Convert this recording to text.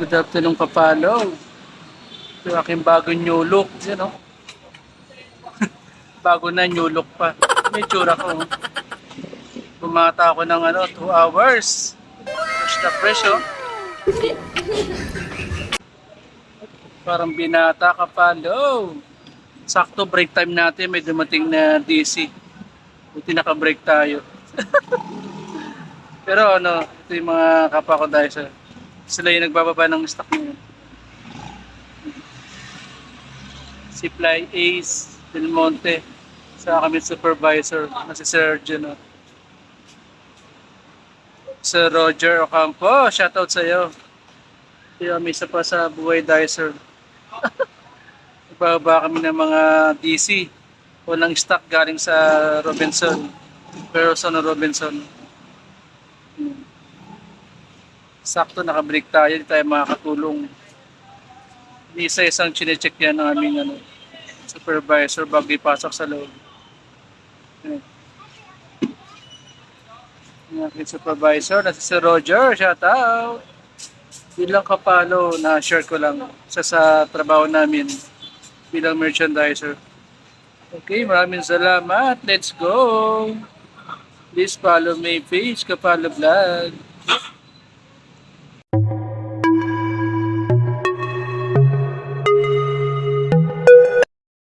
Good afternoon, Kapalo. Ito yung aking bagong new look. Yan, oh. Bago na, new look pa. May tsura ko. Oh. Bumata ako ng 2 hours. Fresh na fresh, oh. Parang binata, Kapalo. Sakto break time natin. May dumating na DC. Buti naka-break tayo. Pero ito yung mga kapwa ko dahil sila yung nagbababa ng stock ngayon. Supply Ace Del Monte sa kami supervisor na si Sir Juno. Sir Roger Ocampo, shoutout sa iyo. Kaya may isa pa sa Buhay Dicer. Nagbababa kami ng mga DC o ng stock galing sa Robinson. Person o Robinson. Sakto nakabreak tayo, hindi tayo makakatulong. Isa-isang chinecheck yan ng aming supervisor bago ipasok sa loob. Yung aking supervisor na si Sir Roger, shout out! Bilang Kapalo na share ko lang sa trabaho namin bilang merchandiser. Okay, maraming salamat. Let's go! Please follow my page, Kapalo Vlog.